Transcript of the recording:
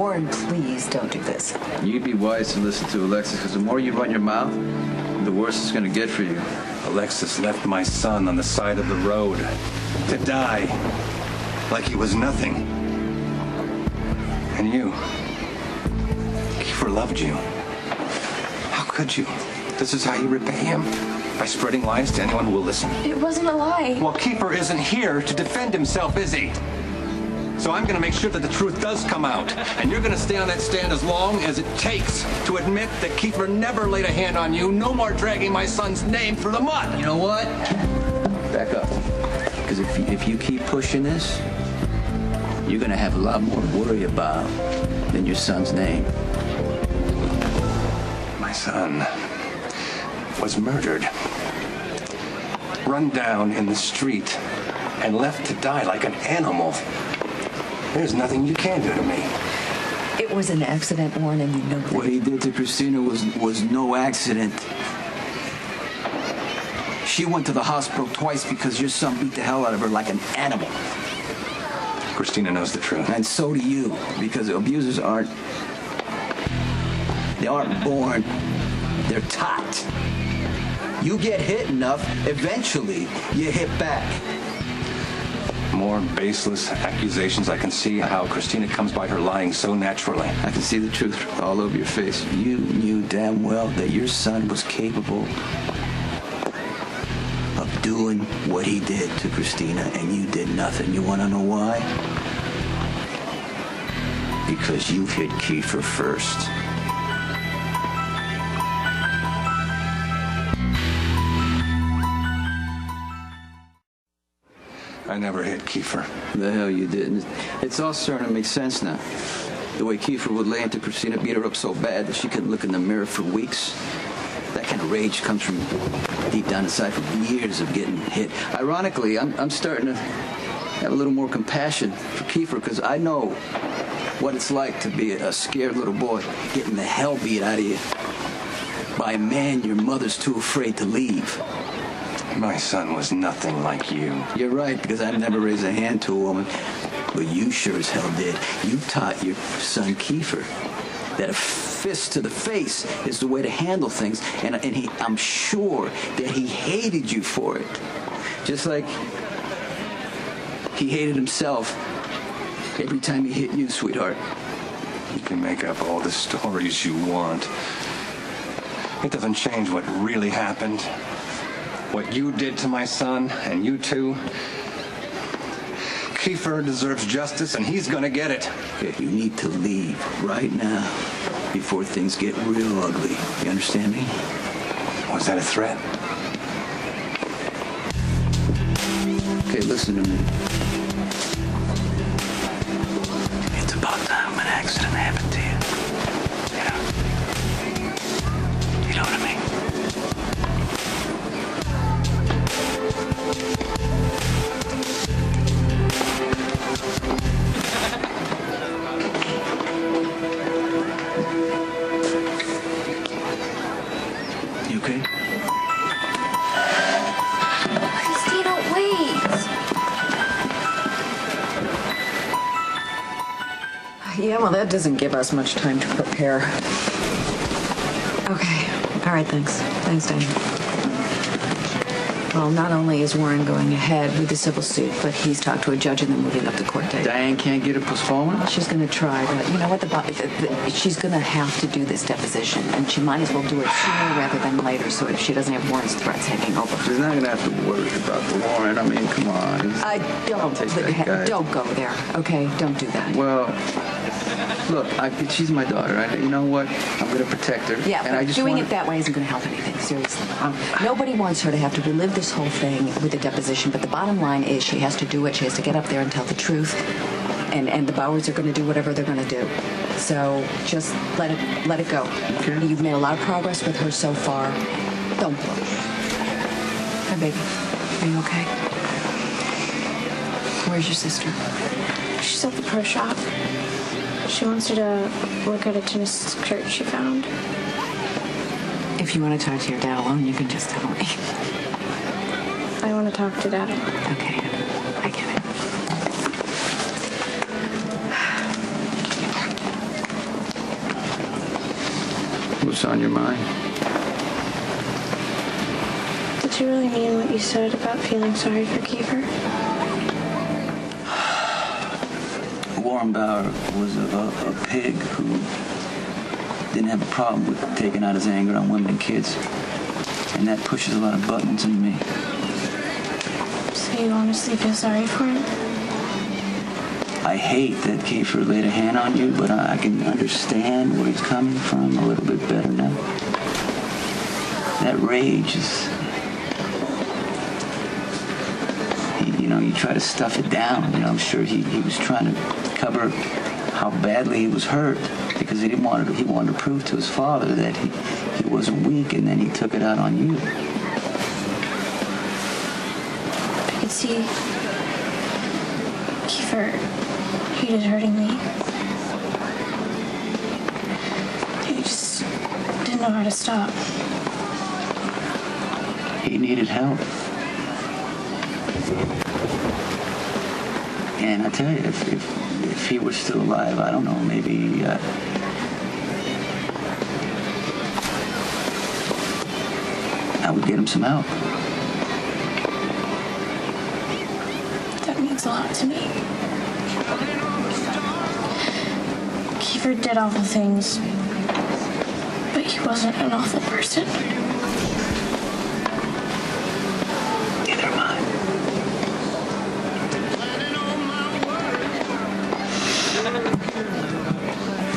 Warren, please don't do this. You'd be wise to listen to Alexis, because the more you run your mouth, the worse it's going to get for you. Alexis left my son on the side of the road to die like he was nothing. And you, Keifer loved you. How could you? This is how you repay him? By spreading lies to anyone who will listen? It wasn't a lie. Well, Keifer isn't here to defend himself, is he? So I'm going to make sure that the truth does come out. And you're going to stay on that stand as long as it takes to admit that Keifer never laid a hand on you. No more dragging my son's name through the mud. You know what? Back up. Because if you keep pushing this, you're going to have a lot more to worry about than your son's name. My son was murdered, run down in the street, and left to die like an animal. There's nothing you can do to me. It was an accident, Warren, and you know that. What he did to Christina was no accident. She went to the hospital twice because your son beat the hell out of her like an animal. Christina knows the truth. And so do you, because abusers aren't born, they're taught. You get hit enough, eventually you hit back. More baseless accusations. I can see how Christina comes by her lying so naturally. I can see the truth all over your face. You knew damn well that your son was capable of doing what he did to Christina, and you did nothing. You want to know why? Because you hit Keifer first. I never hit Keifer. The hell you didn't. It's all starting to make sense now. The way Keifer would lay into Christina, beat her up so bad that she couldn't look in the mirror for weeks. That kind of rage comes from deep down inside from years of getting hit. Ironically, I'm starting to have a little more compassion for Keifer, because I know what it's like to be a scared little boy getting the hell beat out of you by a man your mother's too afraid to leave. My son was nothing like you. You're right, because I've never raised a hand to a woman. But you sure as hell did. You taught your son Keifer that a fist to the face is the way to handle things. And I'm sure that he hated you for it. Just like he hated himself every time he hit you, sweetheart. You can make up all the stories you want. It doesn't change what really happened. What you did to my son, and you too. Keifer deserves justice, and he's gonna get it. Okay, you need to leave right now before things get real ugly. You understand me? Was that a threat? Okay, listen to me. It's about time an accident happened to you. You know what I mean? You okay? Christina, wait. Yeah, well, that doesn't give us much time to prepare. Okay. All right, thanks. Thanks, Diane. Well, not only is Warren going ahead with the civil suit, but he's talked to a judge and they're moving up the court date. Diane can't get a postponement? She's going to try, but you know what? She's going to have to do this deposition, and she might as well do it sooner rather than later, so if she doesn't have Warren's threats hanging over her. She's not going to have to worry about the Warren. I mean, come on. Don't go there, okay? Don't do that. Well, look, she's my daughter. You know what? I'm going to protect her. Yeah, and but I just doing it that way isn't going to help anything, seriously. Nobody wants her to have to relive this whole thing with the deposition, but the bottom line is she has to do it. She has to get up there and tell the truth, and the Bowers are going to do whatever they're going to do. So just let it go. Okay. You've made a lot of progress with her so far. Don't push. Hi, baby. Are you okay? Where's your sister? She's at the pro shop. She wants you to look at a tennis shirt she found. If you want to talk to your dad alone, you can just tell me. I want to talk to Dad. Okay, I get it. What's on your mind? Did you really mean what you said about feeling sorry for Keifer? Warren Bauer was a pig who didn't have a problem with taking out his anger on women and kids. And that pushes a lot of buttons in me. So you honestly feel sorry for him? I hate that Keifer laid a hand on you, but I can understand where he's coming from a little bit better now. That rage is... You try to stuff it down. I'm sure he was trying to cover how badly he was hurt because he wanted to prove to his father that he wasn't weak, and then he took it out on you. I could see Keifer hated hurting me. He just didn't know how to stop. He needed help. And I tell you, if he were still alive, I don't know, maybe I would get him some help. That means a lot to me. Keifer did awful things, but he wasn't an awful person.